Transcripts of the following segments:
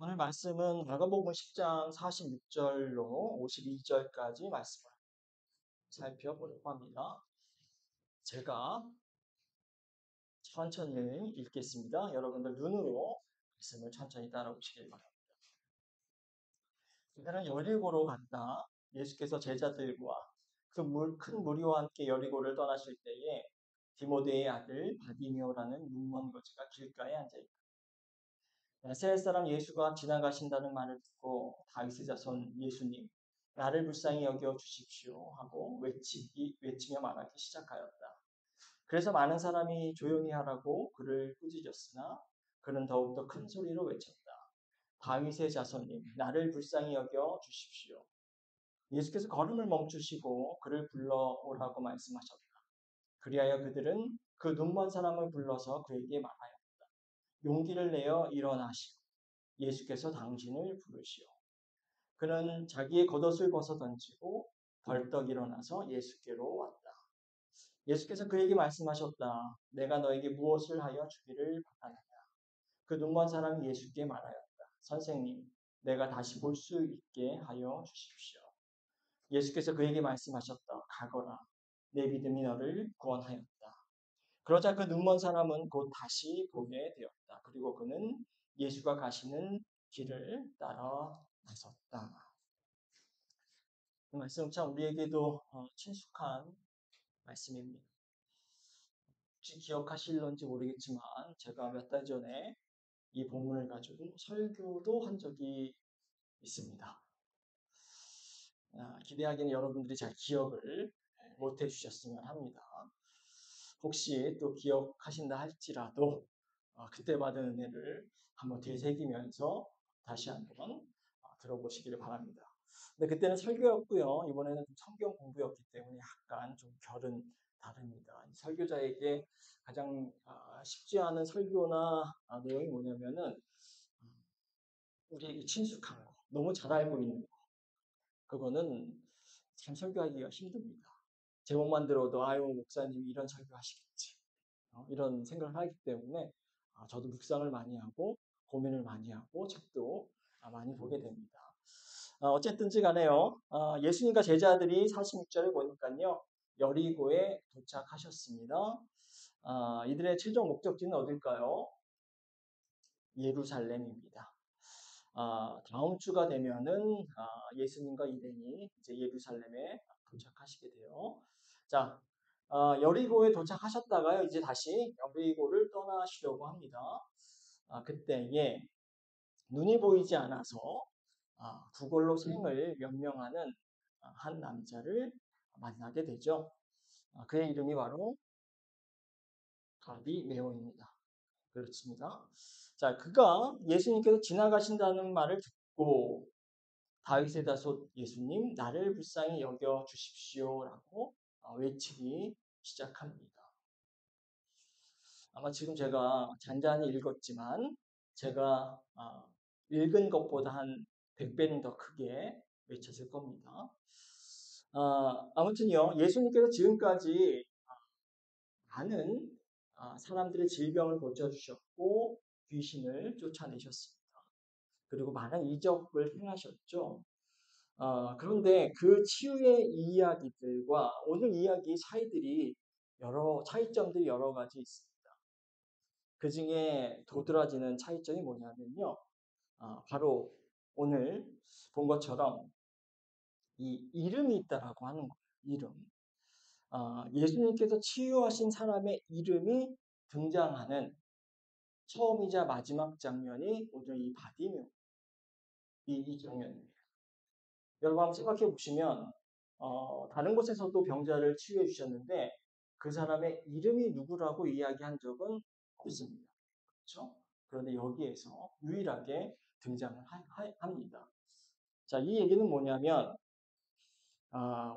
오늘 말씀은 마가복음 10장 46절로 52절까지 말씀을 살펴보려고 합니다. 제가 천천히 읽겠습니다. 여러분들 눈으로 말씀을 천천히 따라오시길 바랍니다. 그들은 여리고로 갔다. 예수께서 제자들과 큰 무리와 함께 여리고를 떠나실 때에 디모데의 아들 바디메오라는 눈먼 거지가 길가에 앉아있다. 나사렛 사람 예수가 지나가신다는 말을 듣고 다윗의 자손 예수님, 나를 불쌍히 여겨 주십시오 하고 외치며 말하기 시작하였다. 그래서 많은 사람이 조용히 하라고 그를 꾸짖었으나 그는 더욱더 큰 소리로 외쳤다. 다윗의 자손님, 나를 불쌍히 여겨 주십시오. 예수께서 걸음을 멈추시고 그를 불러오라고 말씀하셨다. 그리하여 그들은 그 눈먼 사람을 불러서 그에게 말하였다. 용기를 내어 일어나시오. 예수께서 당신을 부르시오. 그는 자기의 겉옷을 벗어 던지고 벌떡 일어나서 예수께로 왔다. 예수께서 그에게 말씀하셨다. 내가 너에게 무엇을 하여 주기를 바라느냐. 그 눈먼 사람이 예수께 말하였다. 선생님, 내가 다시 볼 수 있게 하여 주십시오. 예수께서 그에게 말씀하셨다. 가거라. 내 믿음이 너를 구원하였다. 그러자 그 눈먼 사람은 곧 다시 보게 되었다. 그리고 그는 예수가 가시는 길을 따라 나섰다. 이 말씀 참 우리에게도 친숙한 말씀입니다. 혹시 기억하실런지 모르겠지만 제가 몇 달 전에 이 본문을 가지고 설교도 한 적이 있습니다. 기대하기는 여러분들이 잘 기억을 못 해주셨으면 합니다. 혹시 또 기억하신다 할지라도 그때 받은 은혜를 한번 되새기면서 다시 한번 들어보시기를 바랍니다. 근데 그때는 설교였고요. 이번에는 좀 성경 공부였기 때문에 약간 좀 결은 다릅니다. 설교자에게 가장 쉽지 않은 설교나 내용이 뭐냐면은 우리에게 친숙한 거, 너무 잘 알고 있는 거, 그거는 참 설교하기가 힘듭니다. 제목만 들어도 아유 목사님이 이런 설교하시겠지 이런 생각을 하기 때문에 저도 묵상을 많이 하고 고민을 많이 하고 책도 많이 보게 됩니다. 어쨌든지 간에요. 예수님과 제자들이 46절을 보니까요. 여리고에 도착하셨습니다. 이들의 최종 목적지는 어딜까요? 예루살렘입니다. 다음 주가 되면은 예수님과 일행이 이제 예루살렘에 도착하시게 돼요. 자, 여리고에 도착하셨다가요. 이제 다시 여리고를 떠나시려고 합니다. 그때에 눈이 보이지 않아서 구걸로 생을 연명하는 한 남자를 만나게 되죠. 그의 이름이 바로 바디메오입니다. 그렇습니다. 자, 그가 예수님께서 지나가신다는 말을 듣고 다윗의 자손 예수님, 나를 불쌍히 여겨 주십시오라고 외치기 시작합니다. 아마 지금 제가 잔잔히 읽었지만 제가 읽은 것보다 한 100배는 더 크게 외쳤을 겁니다. 아무튼요, 예수님께서 지금까지 많은 사람들의 질병을 고쳐주셨고 귀신을 쫓아내셨습니다. 그리고 많은 이적을 행하셨죠. 그런데 그 치유의 이야기들과 오늘 이야기 차이점들이 여러 가지 있습니다. 그 중에 도드라지는 차이점이 뭐냐면요. 바로 오늘 본 것처럼 이 이름이 있다라고 하는 거예요. 이름. 예수님께서 치유하신 사람의 이름이 등장하는 처음이자 마지막 장면이 오늘 이 바디메오 이 장면입니다. 여러분 한번 생각해 보시면 다른 곳에서도 병자를 치유해 주셨는데 그 사람의 이름이 누구라고 이야기한 적은 없습니다. 그렇죠? 그런데 여기에서 유일하게 등장을 합니다. 자, 이 얘기는 뭐냐면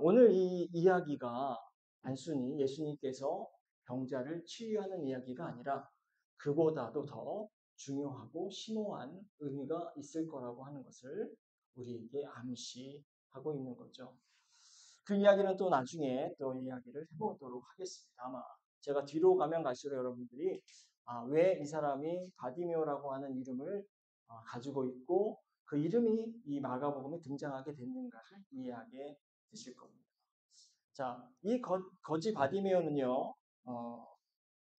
오늘 이 이야기가 단순히 예수님께서 병자를 치유하는 이야기가 아니라 그보다도 더 중요하고 심오한 의미가 있을 거라고 하는 것을 우리에게 암시하고 있는 거죠. 그 이야기는 또 나중에 또 이야기를 해보도록 하겠습니다. 아마 제가 뒤로 가면 갈수록 여러분들이 왜 이 사람이 바디메오라고 하는 이름을 가지고 있고 그 이름이 이 마가복음에 등장하게 됐는가를 이해하게 되실 겁니다. 자, 이 거지 바디메오는요,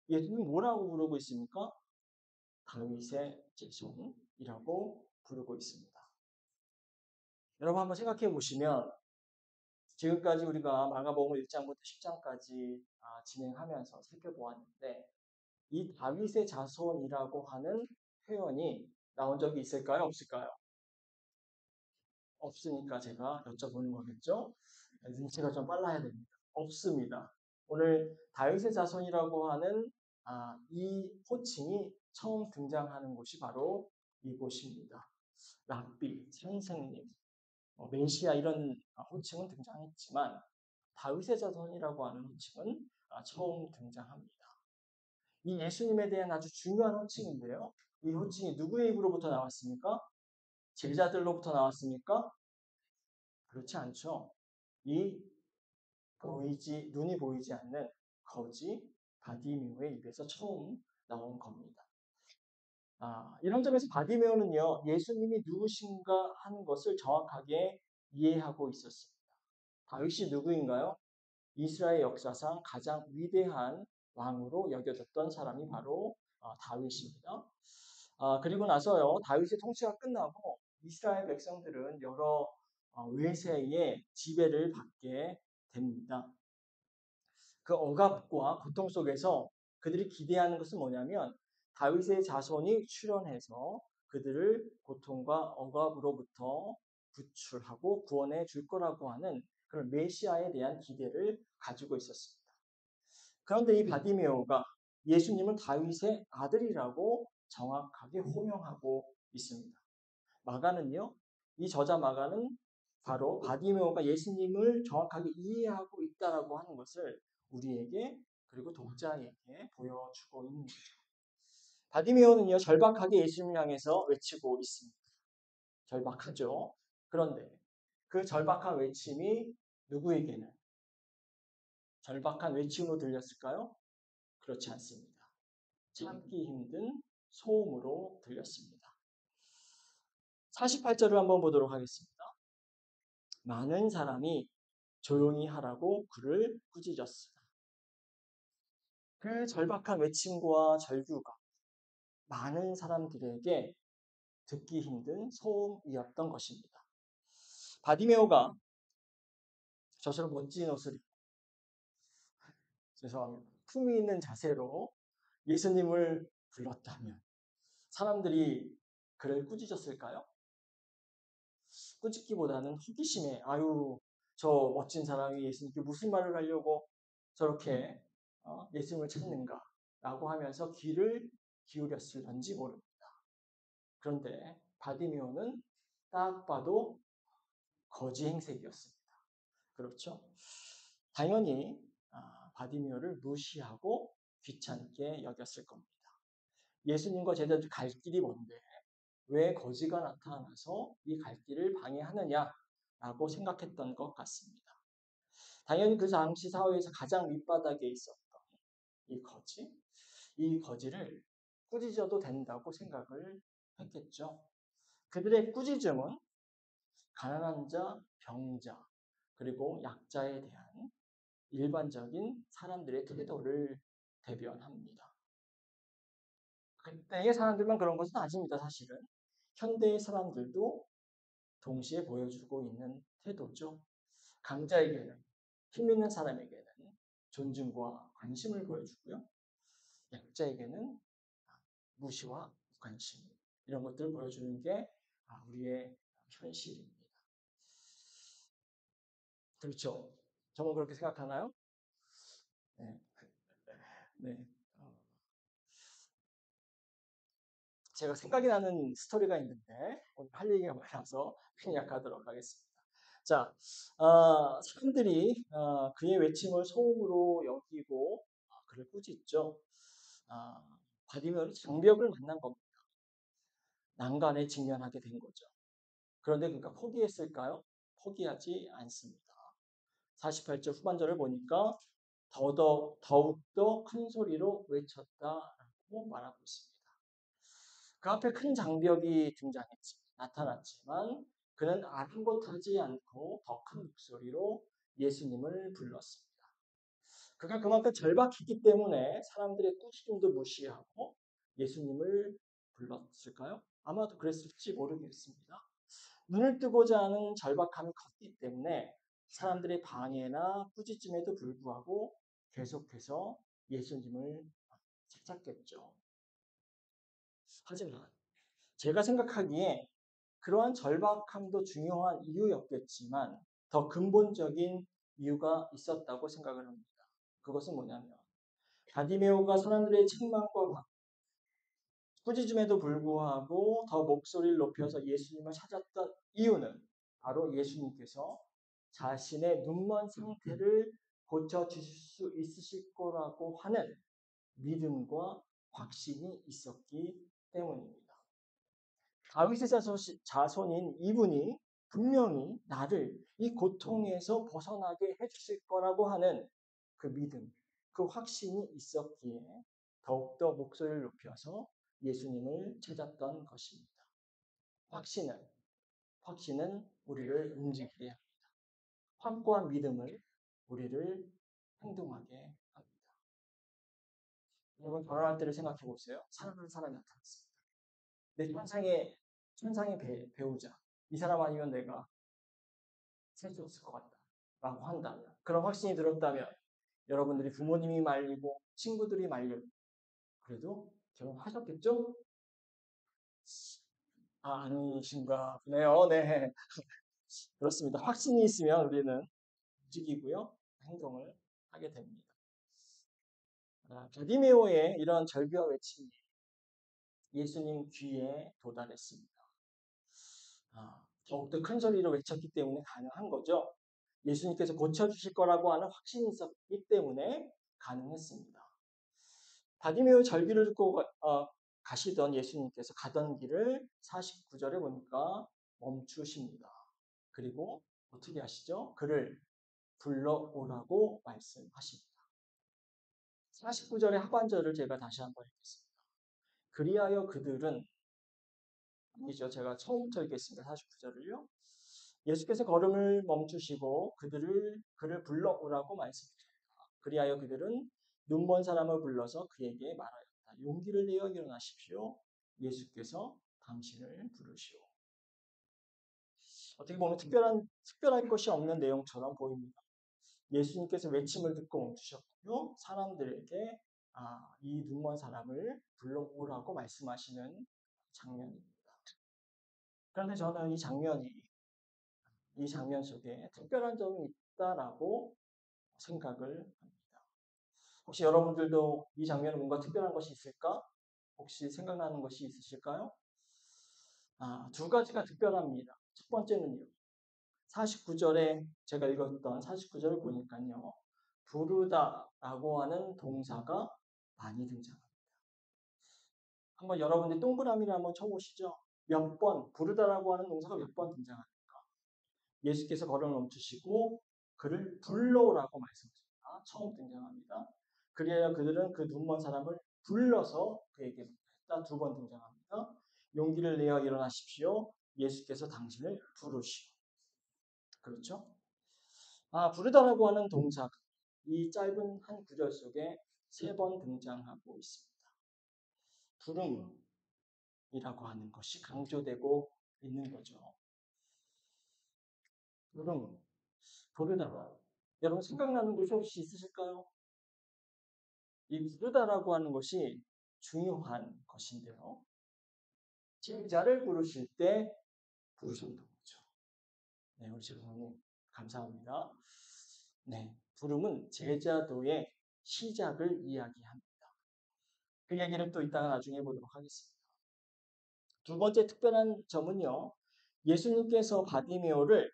예수님 뭐라고 부르고 있습니까? 다윗의 자손이라고 부르고 있습니다. 여러분 한번 생각해 보시면 지금까지 우리가 마가복음 1장부터 10장까지 진행하면서 살펴보았는데 이 다윗의 자손이라고 하는 표현이 나온 적이 있을까요? 없을까요? 없으니까 제가 여쭤보는 거겠죠? 눈치가 좀 빨라야 됩니다. 없습니다. 오늘 다윗의 자손이라고 하는 이 호칭이 처음 등장하는 곳이 바로 이곳입니다. 랍비, 선생님, 메시아 이런 호칭은 등장했지만 다윗의 자손이라고 하는 호칭은 처음 등장합니다. 이 예수님에 대한 아주 중요한 호칭인데요. 이 호칭이 누구의 입으로부터 나왔습니까? 제자들로부터 나왔습니까? 그렇지 않죠. 이 눈이 보이지 않는 거지 바디메오의 입에서 처음 나온 겁니다. 이런 점에서 바디메오는요, 예수님이 누구신가 하는 것을 정확하게 이해하고 있었습니다. 다윗이 누구인가요? 이스라엘 역사상 가장 위대한 왕으로 여겨졌던 사람이 바로 다윗입니다. 그리고 나서요, 다윗의 통치가 끝나고 이스라엘 백성들은 여러 외세의 지배를 받게 됩니다. 그 억압과 고통 속에서 그들이 기대하는 것은 뭐냐면 다윗의 자손이 출현해서 그들을 고통과 억압으로부터 구출하고 구원해 줄 거라고 하는 그런 메시아에 대한 기대를 가지고 있었습니다. 그런데 이 바디메오가 예수님은 다윗의 아들이라고 정확하게 호명하고 있습니다. 마가는요, 이 저자 마가는 바로 바디메오가 예수님을 정확하게 이해하고 있다라고 하는 것을 우리에게 그리고 독자에게 보여주고 있는 거죠. 바디메오는요, 절박하게 예수님을 향해서 외치고 있습니다. 절박하죠. 그런데 그 절박한 외침이 누구에게는 절박한 외침으로 들렸을까요? 그렇지 않습니다. 참기 힘든 소음으로 들렸습니다. 48절을 한번 보도록 하겠습니다. 많은 사람이 조용히 하라고 그를 꾸짖었으나 그 절박한 외침과 절규가 많은 사람들에게 듣기 힘든 소음이었던 것입니다. 바디메오가 저처럼 멋진 옷을 입고 죄송합니다. 품위 있는 자세로 예수님을 불렀다면 사람들이 그를 꾸짖었을까요? 꾸짖기보다는 호기심에 아유 저 멋진 사람이 예수님께 무슨 말을 하려고 저렇게 예수님을 찾는가 라고 하면서 귀를 기울였을런지 모릅니다. 그런데 바디메오는 딱 봐도 거지 행색이었습니다. 그렇죠? 당연히 바디메오를 무시하고 귀찮게 여겼을 겁니다. 예수님과 제자들 갈 길이 먼데 왜 거지가 나타나서 이 갈 길을 방해하느냐라고 생각했던 것 같습니다. 당연히 그 당시 사회에서 가장 밑바닥에 있었던 이 거지를 꾸짖어도 된다고 생각을 했겠죠. 그들의 꾸짖음은 가난한 자, 병자, 그리고 약자에 대한 일반적인 사람들의 태도를 대변합니다. 그때의 사람들만 그런 것은 아닙니다, 사실은. 현대의 사람들도 동시에 보여주고 있는 태도죠. 강자에게는, 힘 있는 사람에게는 존중과 관심을 보여주고요. 약자에게는 무시와 무관심, 이런 것들을 보여주는 게 우리의 현실입니다. 그렇죠? 정말 그렇게 생각하나요? 네. 네. 제가 생각이 나는 스토리가 있는데 오늘 할 얘기가 많아서 생략하도록 하겠습니다. 자, 사람들이 그의 외침을 소음으로 여기고 그를 꾸짖죠. 바디메오는 장벽을 만난 겁니다. 난간에 직면하게 된 거죠. 그런데 그가 포기했을까요? 포기하지 않습니다. 48절 후반절을 보니까 더욱더 큰 소리로 외쳤다라고 말하고 있습니다. 그 앞에 큰 장벽이 나타났지만 그는 아랑곳하지 않고 더 큰 목소리로 예수님을 불렀습니다. 그가 그만큼 절박했기 때문에 사람들의 꾸짖음도 무시하고 예수님을 불렀을까요? 아마도 그랬을지 모르겠습니다. 눈을 뜨고자 하는 절박함이 컸기 때문에 사람들의 방해나 꾸짖음에도 불구하고 계속해서 예수님을 찾았겠죠. 하지만 제가 생각하기에 그러한 절박함도 중요한 이유였겠지만 더 근본적인 이유가 있었다고 생각을 합니다. 그것은 뭐냐면 바디메오가 사람들의 책망과 꾸짖음에도 불구하고 더 목소리를 높여서 예수님을 찾았던 이유는 바로 예수님께서 자신의 눈먼 상태를 고쳐주실 수 있으실 거라고 하는 믿음과 확신이 있었기 때문입니다. 다윗의 자손인 이분이 분명히 나를 이 고통에서 벗어나게 해주실 거라고 하는 그 믿음, 그 확신이 있었기에 더욱더 목소리를 높여서 예수님을 찾았던 것입니다. 확신은 우리를 움직이게 합니다. 확고한 믿음을 우리를 행동하게 합니다. 여러분 결혼할 때를 생각해 보세요. 사랑하는 사람이 나타났습니다. 내 천상의 배우자. 이 사람 아니면 내가 살 수 없을 것 같다. 라고 한다면, 그런 확신이 들었다면, 여러분들이 부모님이 말리고 친구들이 말리고, 그래도 결혼하셨겠죠? 아니신가 보네요. 네. 그렇습니다. 확신이 있으면 우리는 움직이고요. 행동을 하게 됩니다. 바디메오의 이런 절규와 외침이 예수님 귀에 도달했습니다. 더욱더 큰 소리로 외쳤기 때문에 가능한 거죠. 예수님께서 고쳐주실 거라고 하는 확신이 있었기 때문에 가능했습니다. 바디메오 절규를 듣고 가시던 예수님께서 가던 길을 49절에 보니까 멈추십니다. 그리고 어떻게 하시죠? 그를 불러오라고 말씀하십니다. 49절의 하반절을 제가 다시 한번 읽겠습니다. 그리하여 그들은 아니죠. 제가 처음부터 읽겠습니다. 49절을요. 예수께서 걸음을 멈추시고 그를 불러오라고 말씀하셨다. 그리하여 그들은 눈먼 사람을 불러서 그에게 말하였다. 용기를 내어 일어나십시오. 예수께서 당신을 부르시오. 어떻게 보면 특별할 것이 없는 내용처럼 보입니다. 예수님께서 외침을 듣고 멈추셨고요. 사람들에게 이 눈먼 사람을 불러오라고 말씀하시는 장면입니다. 그런데 저는 이 장면 속에 특별한 점이 있다라고 생각을 합니다. 혹시 여러분들도 이 장면에 뭔가 특별한 것이 있을까? 혹시 생각나는 것이 있으실까요? 두 가지가 특별합니다. 첫 번째는요. 49절에 제가 읽었던 49절을 보니까요. 부르다라고 하는 동사가 많이 등장합니다. 한번 여러분들 동그라미를 한번 쳐보시죠. 몇 번, 부르다라고 하는 동사가 몇 번 등장합니까? 예수께서 걸음을 멈추시고 그를 불러오라고 말씀하십니다. 처음 등장합니다. 그리하여 그들은 그 눈먼 사람을 불러서 그에게 했다. 두 번 등장합니다. 용기를 내어 일어나십시오. 예수께서 당신을 부르시오. 그렇죠? 부르다라고 하는 동사가 이 짧은 한 구절 속에 3번 등장하고 있습니다. 부름이라고 하는 것이 강조되고 있는 거죠. 부르다. 여러분 생각나는 것이 혹시 있으실까요? 이 부르다라고 하는 것이 중요한 것인데요. 제자를 부르실 때 부르셨던 거죠. 네, 우리 주님 감사합니다. 네, 부름은 제자도의 시작을 이야기합니다. 그 얘기를 또 이따가 나중에 보도록 하겠습니다. 두 번째 특별한 점은요. 예수님께서 바디메오를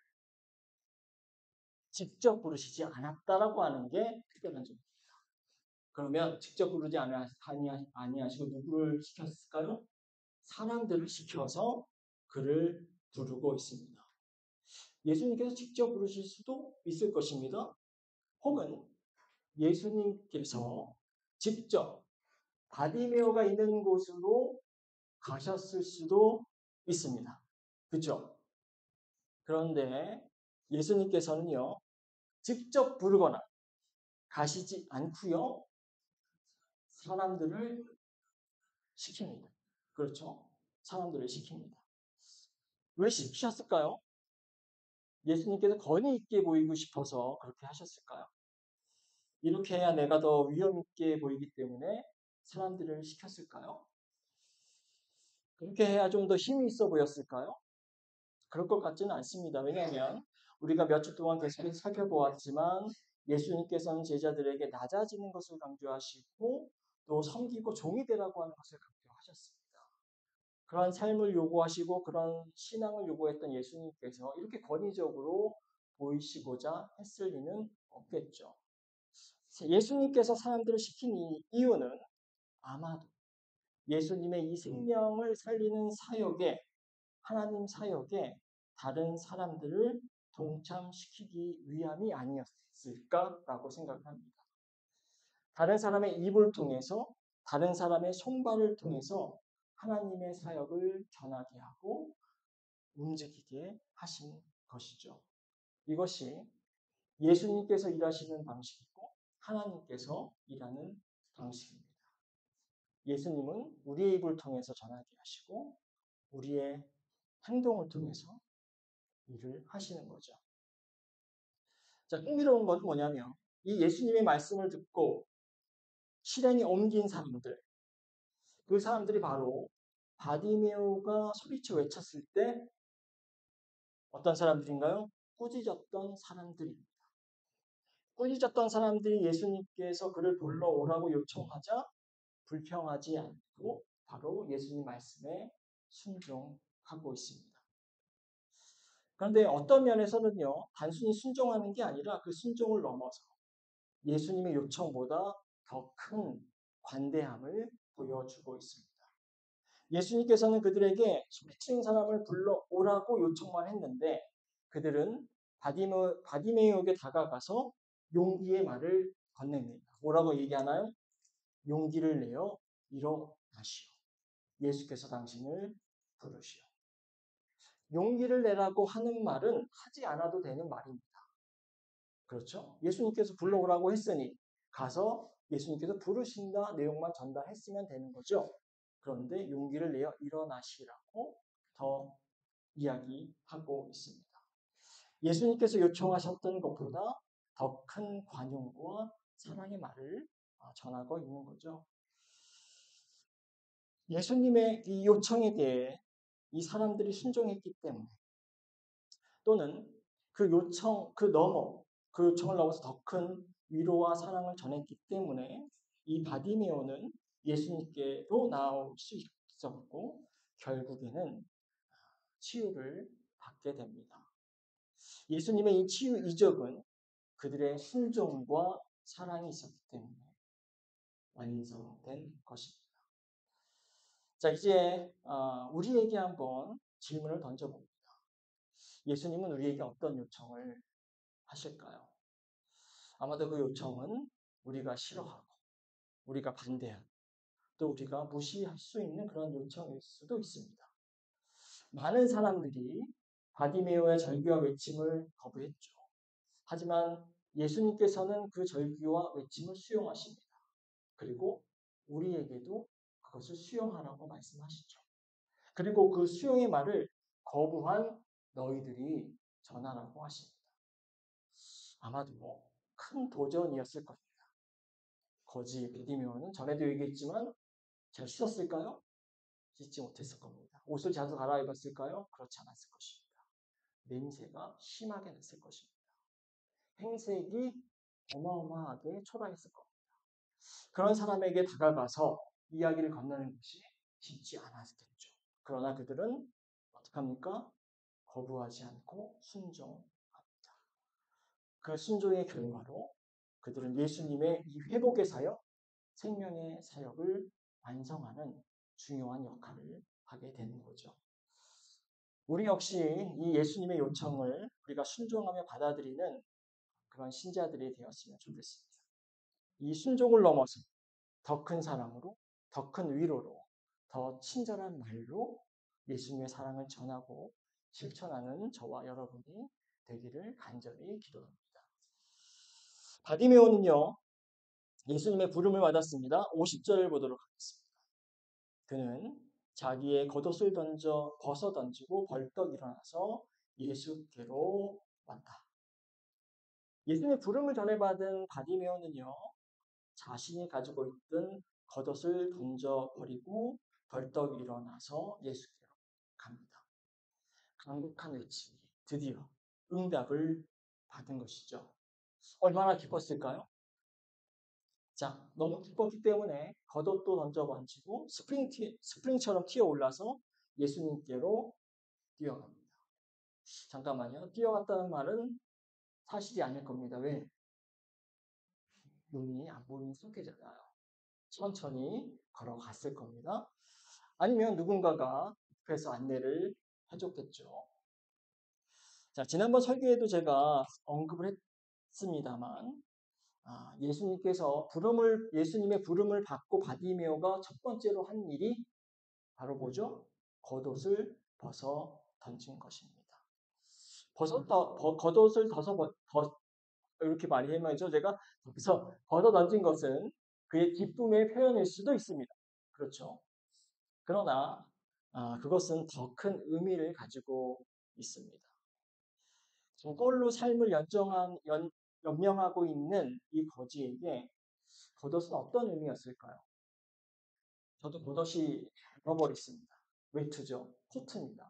직접 부르시지 않았다라고 하는 게 특별한 점입니다. 그러면 직접 부르지 아니하시고 누구를 시켰을까요? 사람들을 시켜서 그를 부르고 있습니다. 예수님께서 직접 부르실 수도 있을 것입니다. 혹은 예수님께서 직접 바디메오가 있는 곳으로 가셨을 수도 있습니다. 그렇죠? 그런데 예수님께서는요, 직접 부르거나 가시지 않고요, 사람들을 시킵니다. 그렇죠? 사람들을 시킵니다. 왜 시키셨을까요? 예수님께서 권위 있게 보이고 싶어서 그렇게 하셨을까요? 이렇게 해야 내가 더 위험 있게 보이기 때문에 사람들을 시켰을까요? 그렇게 해야 좀 더 힘이 있어 보였을까요? 그럴 것 같지는 않습니다. 왜냐하면 우리가 몇 주 동안 계속해서 살펴보았지만 예수님께서는 제자들에게 낮아지는 것을 강조하시고 또 섬기고 종이 되라고 하는 것을 강조하셨습니다. 그러한 삶을 요구하시고 그런 신앙을 요구했던 예수님께서 이렇게 권위적으로 보이시고자 했을 리는 없겠죠. 예수님께서 사람들을 시킨 이유는 아마도 예수님의 이 생명을 살리는 사역에, 하나님 사역에 다른 사람들을 동참시키기 위함이 아니었을까라고 생각합니다. 다른 사람의 입을 통해서, 다른 사람의 손발을 통해서 하나님의 사역을 전하게 하고 움직이게 하신 것이죠. 이것이 예수님께서 일하시는 방식이고 하나님께서 일하는 방식입니다. 예수님은 우리의 입을 통해서 전하게 하시고 우리의 행동을 통해서 일을 하시는 거죠. 자, 흥미로운 건 뭐냐면 이 예수님의 말씀을 듣고 실행에 옮긴 사람들, 그 사람들이 바로 바디메오가 소리쳐 외쳤을 때 어떤 사람들인가요? 꾸짖었던 사람들입니다. 꾸짖었던 사람들이 예수님께서 그를 불러오라고 요청하자 불평하지 않고 바로 예수님 말씀에 순종하고 있습니다. 그런데 어떤 면에서는요, 단순히 순종하는 게 아니라 그 순종을 넘어서 예수님의 요청보다 더 큰 관대함을 보여주고 있습니다. 예수님께서는 그들에게 소리치는 사람을 불러오라고 요청만 했는데 그들은 바디메오에게 다가가서 용기의 말을 건넵니다. 뭐라고 얘기하나요? 용기를 내어 일어나시오. 예수께서 당신을 부르시오. 용기를 내라고 하는 말은 하지 않아도 되는 말입니다. 그렇죠? 예수님께서 불러오라고 했으니 가서 예수님께서 부르신다 내용만 전달했으면 되는 거죠. 그런데 용기를 내어 일어나시라고 더 이야기하고 있습니다. 예수님께서 요청하셨던 것보다 더 큰 관용과 사랑의 말을 전하고 있는 거죠. 예수님의 이 요청에 대해 이 사람들이 순종했기 때문에 또는 그 요청을 넘어서 더 큰 위로와 사랑을 전했기 때문에 이 바디메오는 예수님께로 나올 수 있었고 결국에는 치유를 받게 됩니다. 예수님의 이 치유 이적은 그들의 순종과 사랑이 있었기 때문에 완성된 것입니다. 자, 이제 우리에게 한번 질문을 던져봅니다. 예수님은 우리에게 어떤 요청을 하실까요? 아마도 그 요청은 우리가 싫어하고 우리가 반대하고 또 우리가 무시할 수 있는 그런 요청일 수도 있습니다. 많은 사람들이 바디메오의 절규와 외침을 거부했죠. 하지만 예수님께서는 그 절규와 외침을 수용하십니다. 그리고 우리에게도 그것을 수용하라고 말씀하시죠. 그리고 그 수용의 말을 거부한 너희들이 전하라고 하십니다. 아마도 큰 도전이었을 겁니다. 거지 바디메오는 전에도 얘기했지만 잘 씻었을까요? 씻지 못했을 겁니다. 옷을 자주 갈아입었을까요? 그렇지 않았을 것입니다. 냄새가 심하게 났을 것입니다. 행색이 어마어마하게 초라했을 겁니다. 그런 사람에게 다가가서 이야기를 건너는 것이 쉽지 않았겠죠. 그러나 그들은 어떡합니까? 거부하지 않고 순종합니다. 그 순종의 결과로 그들은 예수님의 이 회복의 사역, 생명의 사역을 완성하는 중요한 역할을 하게 되는 거죠. 우리 역시 이 예수님의 요청을 우리가 순종하며 받아들이는 그런 신자들이 되었으면 좋겠습니다. 이 순종을 넘어서 더 큰 사랑으로, 더 큰 위로로, 더 친절한 말로 예수님의 사랑을 전하고 실천하는 저와 여러분이 되기를 간절히 기도합니다. 바디메오는요, 예수님의 부름을 받았습니다. 50절을 보도록 하겠습니다. 그는 자기의 겉옷을 벗어 던지고 벌떡 일어나서 예수께로 왔다. 예수님의 부름을 전해받은 바디메오는요, 자신이 가지고 있던 겉옷을 던져버리고 벌떡 일어나서 예수께로 갑니다. 강력한 외침이 드디어 응답을 받은 것이죠. 얼마나 기뻤을까요? 자, 너무 기뻤기 때문에 겉옷도 던져번지고 스프링처럼 튀어올라서 예수님께로 뛰어갑니다. 잠깐만요. 뛰어갔다는 말은 사실이 아닐 겁니다. 왜? 눈이 안 보이는 상태잖아요. 천천히 걸어갔을 겁니다. 아니면 누군가가 옆에서 안내를 해줬겠죠. 자, 지난번 설교에도 제가 언급을 했습니다만, 예수님의 부름을 받고 바디메오가 첫 번째로 한 일이 바로 뭐죠? 겉옷을 벗어 던진 것입니다. 겉옷을 이렇게 많이 해명했죠. 제가 여기서 벗어 던진 것은 그의 기쁨의 표현일 수도 있습니다. 그렇죠. 그러나 그것은 더 큰 의미를 가지고 있습니다. 저걸로 삶을 연명하고 있는 이 거지에게 겉옷은 어떤 의미였을까요? 저도 겉옷이 잃어버렸습니다. 외투죠. 코트입니다.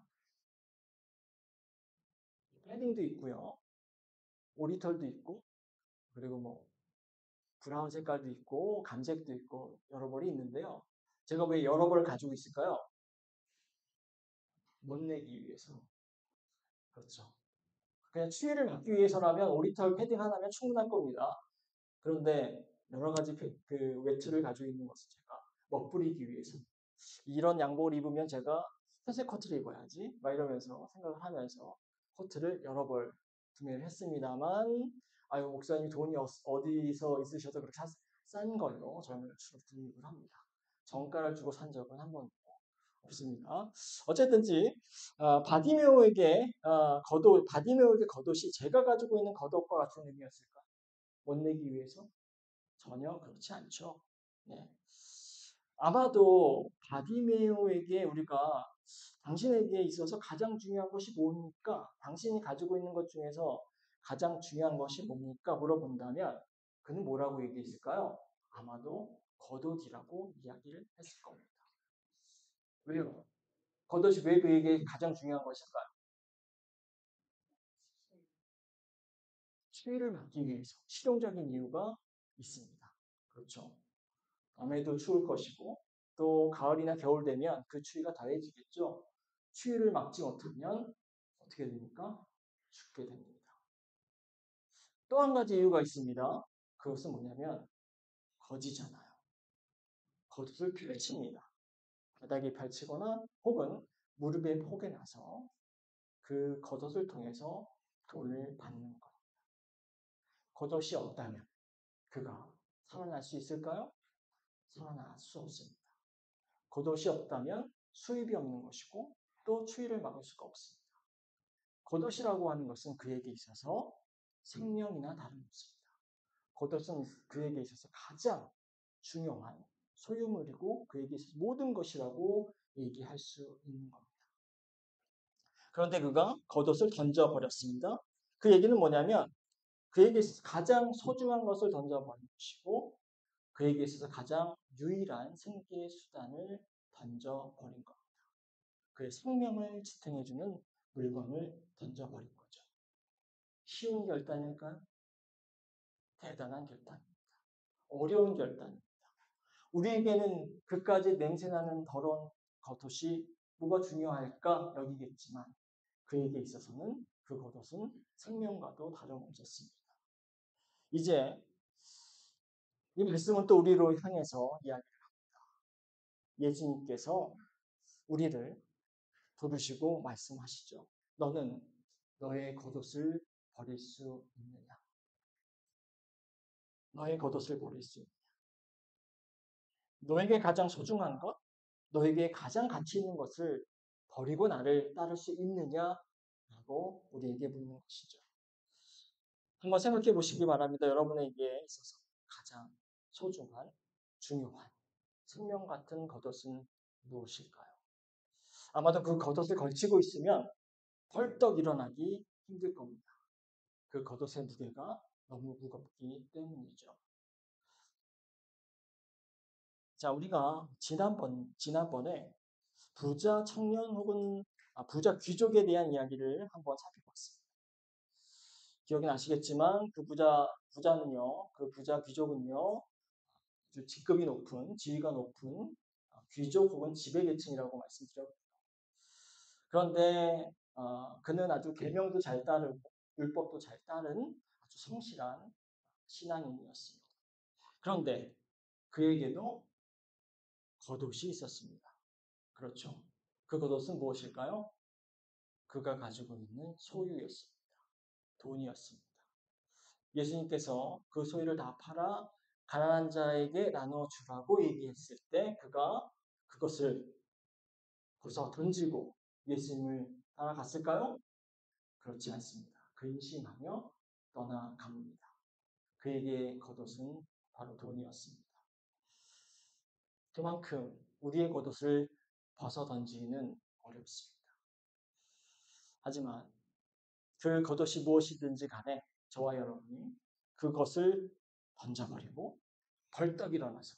패딩도 있고요. 오리털도 있고, 그리고 뭐 브라운 색깔도 있고, 감색도 있고 여러 벌이 있는데요. 제가 왜 여러 벌을 가지고 있을까요? 못 내기 위해서. 그렇죠. 그냥 추위를 막기 위해서라면 오리털 패딩 하나면 충분할 겁니다. 그런데 여러 가지 그 외투를 가지고 있는 것은 제가 멋부리기 위해서 이런 양복을 입으면 제가 회색 코트를 입어야지 막 이러면서 생각을 하면서 코트를 여러 벌 구매를 했습니다만 아유 목사님 돈이 어디서 있으셔서 그렇게 싼 걸로 저는 주로 구입을 합니다. 정가를 주고 산 적은 한 번도 없습니다. 어쨌든지 바디메오에게 겉옷이 제가 가지고 있는 겉옷과 같은 의미였을까? 못 내기 위해서? 전혀 그렇지 않죠. 네. 아마도 바디메오에게 우리가 당신에게 있어서 가장 중요한 것이 뭡니까? 당신이 가지고 있는 것 중에서 가장 중요한 것이 뭡니까? 물어본다면 그는 뭐라고 얘기했을까요? 아마도 겉옷이라고 이야기를 했을 겁니다. 왜요? 겉옷이 왜 그에게 가장 중요한 것일까요? 추위를 막기 위해서 실용적인 이유가 있습니다. 그렇죠. 밤에도 추울 것이고 또 가을이나 겨울 되면 그 추위가 더해지겠죠. 추위를 막지 못하면 어떻게 됩니까? 죽게 됩니다. 또 한 가지 이유가 있습니다. 그것은 뭐냐면 거지잖아요. 겉옷을 펼칩니다. 바닥에 펼치거나 혹은 무릎에 포개 나서 그 겉옷을 통해서 돈을 받는 것. 겉옷이 없다면 그가 살아날 수 있을까요? 살아날 수 없습니다. 겉옷이 없다면 수입이 없는 것이고 또 추위를 막을 수가 없습니다. 겉옷이라고 하는 것은 그에게 있어서 생명이나 다름없습니다. 겉옷은 그에게 있어서 가장 중요한 소유물이고 그에게 있어서 모든 것이라고 얘기할 수 있는 겁니다. 그런데 그가 겉옷을 던져버렸습니다. 그 얘기는 뭐냐면 그에게 있어서 가장 소중한 것을 던져버린 것이고 그에게 있어서 가장 유일한 생계 수단을 던져버린 겁니다. 그의 생명을 지탱해주는 물건을 던져버린 거죠. 쉬운 결단일까요? 대단한 결단입니다. 어려운 결단입니다. 우리에게는 그까지 냄새나는 더러운 겉옷이 뭐가 중요할까 여기겠지만 그에게 있어서는 그 겉옷은 생명과도 다름없었습니다. 이제 이 말씀은 또 우리로 향해서 이야기를 합니다. 예수님께서 우리를 부르시고 말씀하시죠. 너는 너의 겉옷을 버릴 수 있느냐? 너의 겉옷을 버릴 수 있느냐? 너에게 가장 소중한 것? 너에게 가장 가치 있는 것을 버리고 나를 따를 수 있느냐? 라고 우리에게 묻는 것이죠. 한번 생각해 보시기 바랍니다. 여러분에게 있어서 가장 소중한, 중요한, 생명 같은 겉옷은 무엇일까요? 아마도 그 겉옷을 걸치고 있으면 벌떡 일어나기 힘들 겁니다. 그 겉옷의 무게가 너무 무겁기 때문이죠. 자, 우리가 지난번에 부자 청년 혹은 부자 귀족에 대한 이야기를 한번 살펴봤습니다. 기억이 나시겠지만 부자는요, 그 부자 귀족은요, 아주 직급이 높은, 지위가 높은 귀족 혹은 지배계층이라고 말씀드렸고요. 그런데 그는 아주 계명도 잘 따르고 율법도 잘 따른 아주 성실한 신앙인이었습니다. 그런데 그에게도 겉옷이 있었습니다. 그렇죠. 그 겉옷은 무엇일까요? 그가 가지고 있는 소유였습니다. 돈이었습니다. 예수님께서 그 소유를 다 팔아 가난한 자에게 나눠주라고 얘기했을 때 그가 그것을 벗어 던지고 예수님을 따라갔을까요? 그렇지 않습니다. 근심하며 떠나갑니다. 그에게 겉옷은 바로 돈이었습니다. 그만큼 우리의 겉옷을 벗어 던지기는 어렵습니다. 하지만 그 겉옷이 무엇이든지 간에 저와 여러분이 그것을 던져버리고 벌떡 일어나서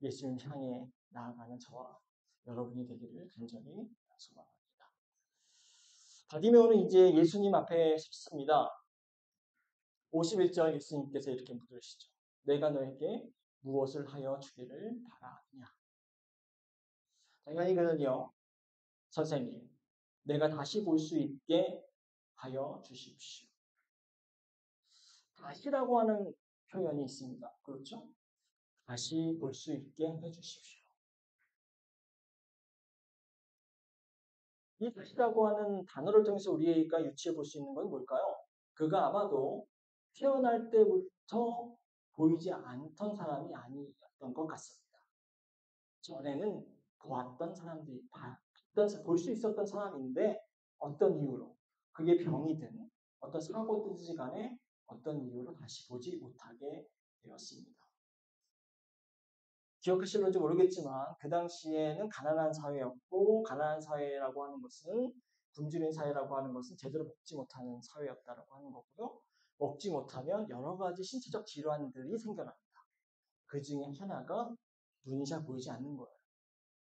예수님 향해 나아가는 저와 여러분이 되기를 간절히 소망합니다. 바디메오는 이제 예수님 앞에 섰습니다. 51절 예수님께서 이렇게 물으시죠. 내가 너에게 무엇을 하여 주기를 바라느냐. 당연히 그는요. 선생님, 내가 다시 볼 수 있게 하여 주십시오. 다시라고 하는 표현이 있습니다. 그렇죠? 다시 볼 수 있게 해주십시오. 이 다시라고 하는 단어를 통해서 우리가 유추해 볼 수 있는 건 뭘까요? 그가 아마도 태어날 때부터 보이지 않던 사람이 아니었던 것 같습니다. 전에는 보았던 사람들이 볼 수 있었던 사람인데 어떤 이유로 그게 병이든 어떤 사고든지 간에 어떤 이유로 다시 보지 못하게 되었습니다. 기억하실는지 모르겠지만 그 당시에는 가난한 사회였고 가난한 사회라고 하는 것은 굶주린 사회라고 하는 것은 제대로 먹지 못하는 사회였다라고 하는 거고요. 먹지 못하면 여러 가지 신체적 질환들이 생겨납니다. 그 중에 하나가 눈이 잘 보이지 않는 거예요.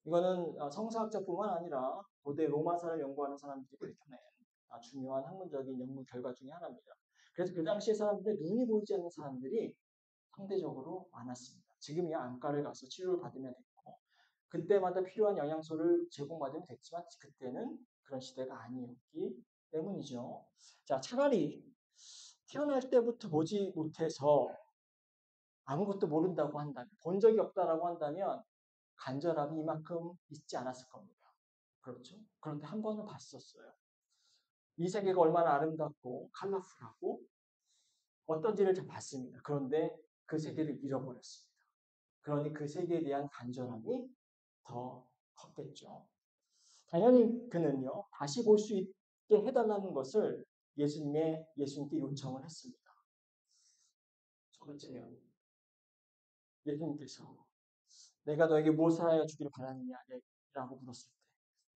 이거는 성서학자뿐만 아니라 고대 로마사를 연구하는 사람들이 밝혀낸 중요한 학문적인 연구 결과 중에 하나입니다. 그래서 그 당시에 사람들의 눈이 보이지 않는 사람들이 상대적으로 많았습니다. 지금이야 안과를 가서 치료를 받으면 됐고 그때마다 필요한 영양소를 제공받으면 됐지만 그때는 그런 시대가 아니었기 때문이죠. 자, 차라리 태어날 때부터 보지 못해서 아무것도 모른다고 한다면, 본 적이 없다라고 한다면 간절함이 이만큼 있지 않았을 겁니다. 그렇죠? 그런데 한 번은 봤었어요. 이 세계가 얼마나 아름답고 컬러풀하고 어떤지를 잘 봤습니다. 그런데 그 세계를 잃어버렸습니다. 그러니 그 세계에 대한 간절함이 더 컸겠죠. 당연히 그는요, 다시 볼 수 있게 해달라는 것을 예수님께 요청을 했습니다. 첫 번째는 예수님께서 내가 너에게 무엇을 하여 주기를 바라느냐 라고 물었을 때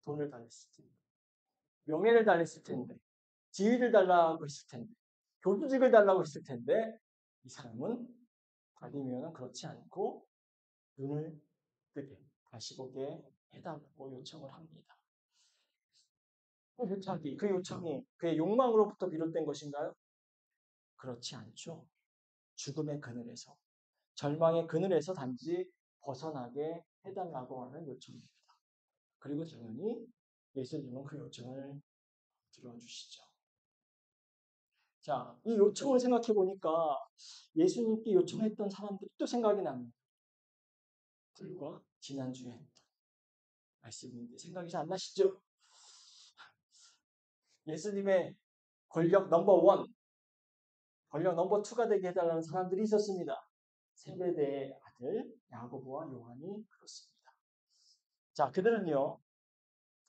돈을 달랬을 텐데 명예를 달랬을 텐데 지위를 달라고 했을 텐데 교수직을 달라고 했을 텐데 이 사람은 바디메오는 그렇지 않고 눈을 뜨게 다시 보게 해달라고 요청을 합니다. 그 요청이 그의 욕망으로부터 비롯된 것인가요? 그렇지 않죠. 죽음의 그늘에서 절망의 그늘에서 단지 벗어나게 해달라고 하는 요청입니다. 그리고 당연히 예수님은 그 요청을 들어주시죠. 자, 이 요청을 생각해 보니까 예수님께 요청했던 사람들이 또 생각이 납니다. 불과 지난주에 했던 말씀인데 생각이 잘 안 나시죠? 예수님의 권력 넘버 원, 권력 넘버 투가 되게 해달라는 사람들이 있었습니다. 세베대의 아들 야고보와 요한이 그렇습니다. 자, 그들은요,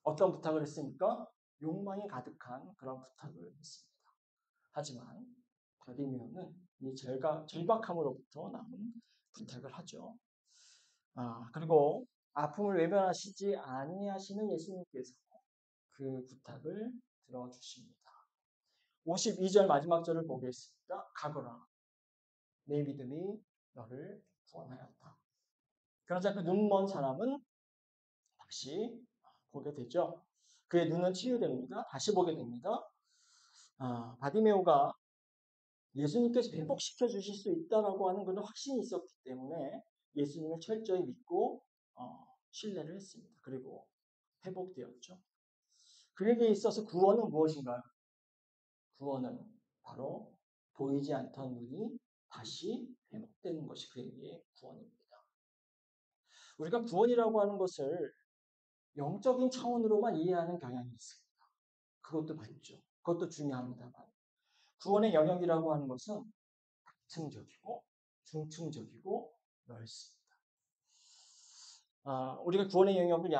어떤 부탁을 했습니까? 욕망이 가득한 그런 부탁을 했습니다. 하지만 바디메오는 이 절박함으로부터 나온 부탁을 하죠. 그리고 아픔을 외면하시지 아니하시는 예수님께서 그 부탁을 들어주십니다. 52절 마지막 절을 보겠습니다. 가거라. 내 믿음이 너를 구원하였다. 그러자 그 눈먼 사람은 다시 보게 되죠. 그의 눈은 치유됩니다. 다시 보게 됩니다. 바디메오가 예수님께서 회복시켜 주실 수 있다라고 하는 그런 확신이 있었기 때문에 예수님을 철저히 믿고 신뢰를 했습니다. 그리고 회복되었죠. 그에게 있어서 구원은 무엇인가요? 구원은 바로 보이지 않던 눈이 다시 회복되는 것이 그에게 구원입니다. 우리가 구원이라고 하는 것을 영적인 차원으로만 이해하는 경향이 있습니다. 그것도 맞죠. 그것도 중요합니다만 구원의 영역이라고 하는 것은 다층적이고 중층적이고 넓습니다. 우리가 구원의 영역을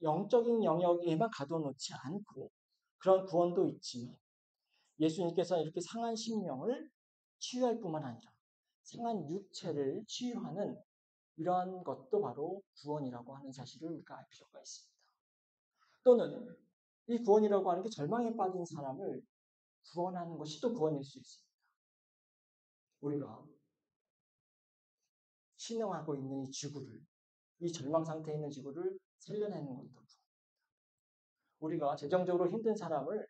영적인 영역에만 가둬놓지 않고 그런 구원도 있지만 예수님께서 이렇게 상한 심령을 치유할 뿐만 아니라 상한 육체를 치유하는 이러한 것도 바로 구원이라고 하는 사실을 우리가 알 필요가 있습니다. 또는 이 구원이라고 하는 게 절망에 빠진 사람을 구원하는 것이 또 구원일 수 있습니다. 우리가 신앙하고 있는 이 지구를, 이 절망 상태에 있는 지구를 살려내는 것도 구원입니다. 우리가 재정적으로 힘든 사람을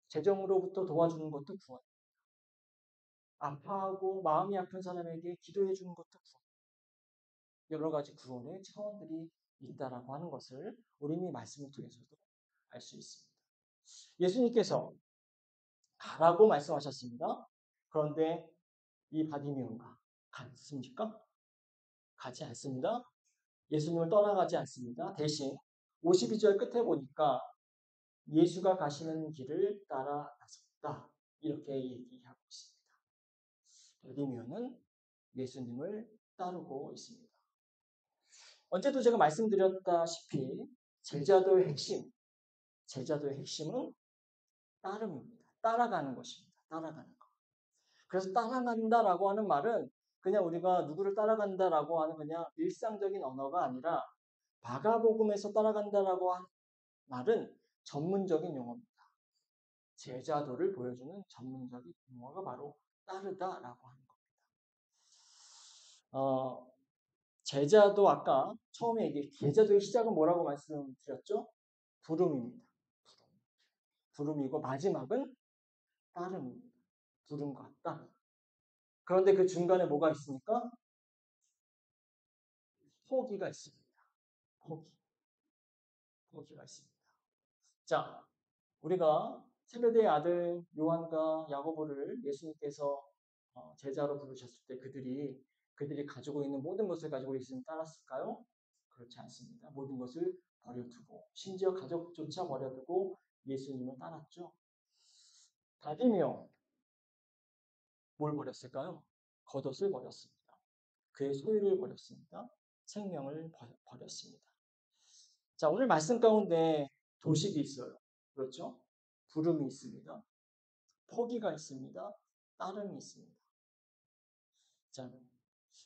재정으로부터 도와주는 것도 구원입니다. 아파하고 마음이 아픈 사람에게 기도해 주는 것도 구원. 여러 가지 구원의 차원들이 있다라고 하는 것을 우리 이 말씀을 통해서도 알 수 있습니다. 예수님께서 가라고 말씀하셨습니다. 그런데 이 바디메오가 갔습니까? 가지 않습니다. 예수님을 떠나가지 않습니다. 대신 52절 끝에 보니까 예수가 가시는 길을 따라 나섰다. 이렇게 얘기하고 있습니다. 바디메오는 예수님을 따르고 있습니다. 언제도 제가 말씀드렸다시피 제자도의 핵심은 따름입니다. 따라가는 것입니다. 따라가는 것. 그래서 따라간다라고 하는 말은 그냥 우리가 누구를 따라간다라고 하는 그냥 일상적인 언어가 아니라 마가복음에서 따라간다라고 하는 말은 전문적인 용어입니다. 제자도를 보여주는 전문적인 용어가 바로 따르다라고 하는 겁니다. 제자도 아까 처음에 제자도의 시작은 뭐라고 말씀드렸죠? 부름입니다. 부름이고 마지막은 따름입니다. 부름과 따름. 그런데 그 중간에 뭐가 있습니까? 포기가 있습니다. 포기가 있습니다. 자, 우리가 세베대의 아들 요한과 야고보를 예수님께서 제자로 부르셨을 때 그들이 가지고 있는 모든 것을 가지고 예수님 따랐을까요? 그렇지 않습니다. 모든 것을 버려두고 심지어 가족조차 버려두고 예수님을 따랐죠. 바디메오 뭘 버렸을까요? 겉옷을 버렸습니다. 그의 소유를 버렸습니다. 생명을 버렸습니다. 자, 오늘 말씀 가운데 도식이 있어요. 그렇죠? 부름이 있습니다. 포기가 있습니다. 따름이 있습니다. 자,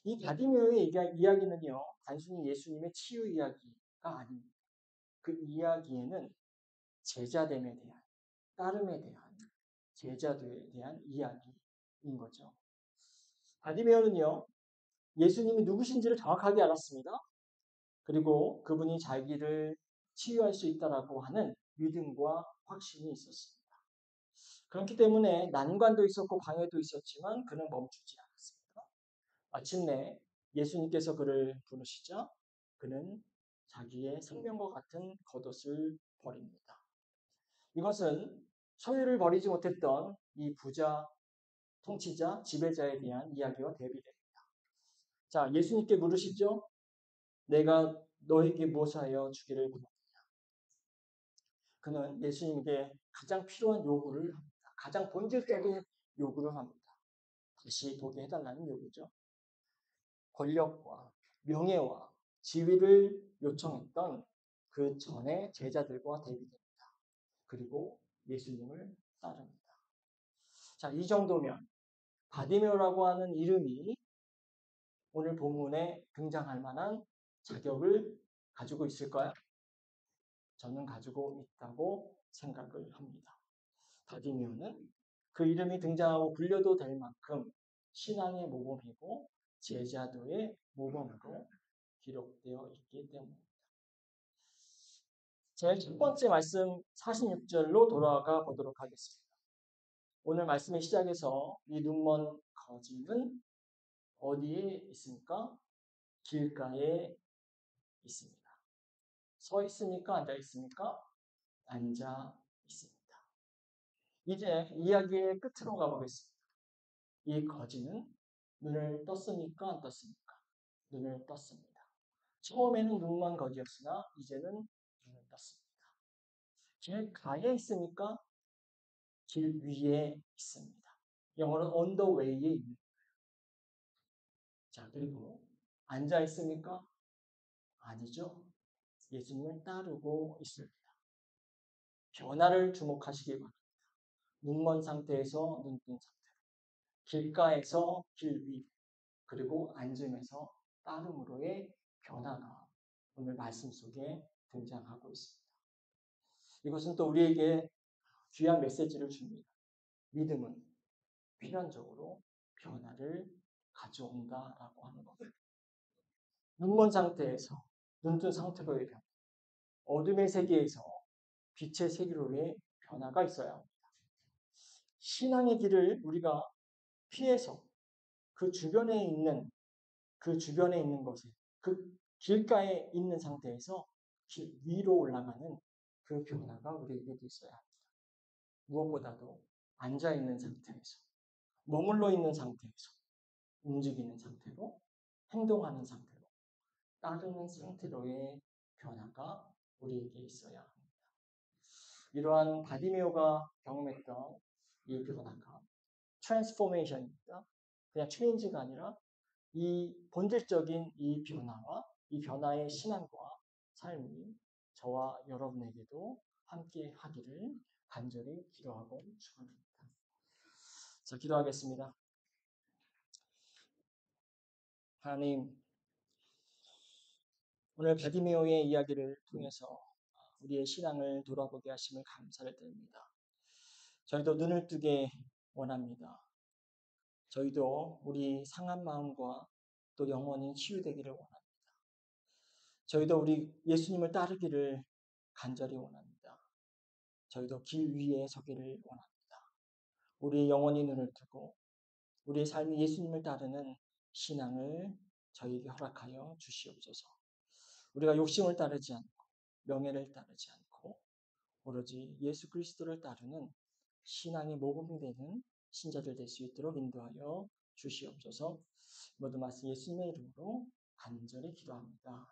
이 바디메오의 이야기는요, 단순히 예수님의 치유 이야기가 아닙니다. 그 이야기에는 제자됨에 대한, 따름에 대한, 제자도에 대한 이야기인 거죠. 바디메오는요, 예수님이 누구신지를 정확하게 알았습니다. 그리고 그분이 자기를 치유할 수 있다라고 하는 믿음과 확신이 있었습니다. 그렇기 때문에 난관도 있었고 방해도 있었지만 그는 멈추지 않았습니다. 마침내 예수님께서 그를 부르시자 그는 자기의 생명과 같은 겉옷을 버립니다. 이것은 소유를 버리지 못했던 이 부자, 통치자, 지배자에 대한 이야기와 대비됩니다. 자, 예수님께 물으시죠. 내가 너에게 무엇하여 주기를 원하느냐. 그는 예수님께 가장 필요한 요구를 합니다. 가장 본질적인 요구를 합니다. 다시 보게 해달라는 요구죠. 권력과 명예와 지위를 요청했던 그 전에 제자들과 대비됩니다. 그리고 예수님을 따릅니다. 자, 이 정도면 바디메오라고 하는 이름이 오늘 본문에 등장할 만한 자격을 가지고 있을까요? 저는 가지고 있다고 생각을 합니다. 바디메오는 그 이름이 등장하고 불려도 될 만큼 신앙의 모범이고 제자도의 모범으로 기록되어 있기 때문입니다. 제 첫 번째 말씀 46절로 돌아가 보도록 하겠습니다. 오늘 말씀의 시작에서 이 눈먼 거지는 어디에 있습니까? 길가에 있습니다. 서 있습니까? 앉아 있습니까? 앉아 있습니다. 이제 이야기의 끝으로 가보겠습니다. 이 거지는 눈을 떴습니까? 안 떴습니까? 눈을 떴습니다. 처음에는 눈먼 거지였으나 이제는 눈을 떴습니다. 길가에 있습니까? 길 위에 있습니다. 영어로는 on the way에 있는 거예요. 자, 그리고 앉아 있습니까? 아니죠. 예수님을 따르고 있습니다. 변화를 주목하시기 바랍니다. 눈먼 상태에서 눈뜬 상태로, 길가에서 길 위, 그리고 앉음에서 따름으로의 변화가 오늘 말씀 속에 등장하고 있습니다. 이것은 또 우리에게 귀한 메시지를 줍니다. 믿음은 필연적으로 변화를 가져온다라고 하는 겁니다. 눈먼 상태에서 눈뜬 상태로의 변화, 어둠의 세계에서 빛의 세계로의 변화가 있어야 합니다. 신앙의 길을 우리가 피해서 그 주변에 있는 것에, 그 길가에 있는 상태에서 길 위로 올라가는 그 변화가 우리에게도 있어야 합니다. 무엇보다도 앉아 있는 상태에서, 머물러 있는 상태에서, 움직이는 상태로, 행동하는 상태로, 따르는 상태로의 변화가 우리에게 있어야 합니다. 이러한 바디메오가 경험했던 이 변화가 트랜스포메이션입니다. 그냥 체인지가 아니라 이 본질적인 이 변화와 이 변화의 신앙과 삶이 저와 여러분에게도 함께 하기를 간절히 기도하고 축원합니다. 자, 기도하겠습니다. 하나님, 오늘 바디메오의 이야기를 통해서 우리의 신앙을 돌아보게 하심을 감사를 드립니다. 저희도 눈을 뜨게 원합니다. 저희도 우리 상한 마음과 또 영혼이 치유되기를 원합니다. 저희도 우리 예수님을 따르기를 간절히 원합니다. 저희도 길 위에 서기를 원합니다. 우리 영혼이 눈을 뜨고 우리의 삶이 예수님을 따르는 신앙을 저희에게 허락하여 주시옵소서. 우리가 욕심을 따르지 않고 명예를 따르지 않고 오로지 예수 그리스도를 따르는 신앙의 모범이 되는 신자들 될 수 있도록 인도하여 주시옵소서. 모든 말씀 예수님의 이름으로 간절히 기도합니다.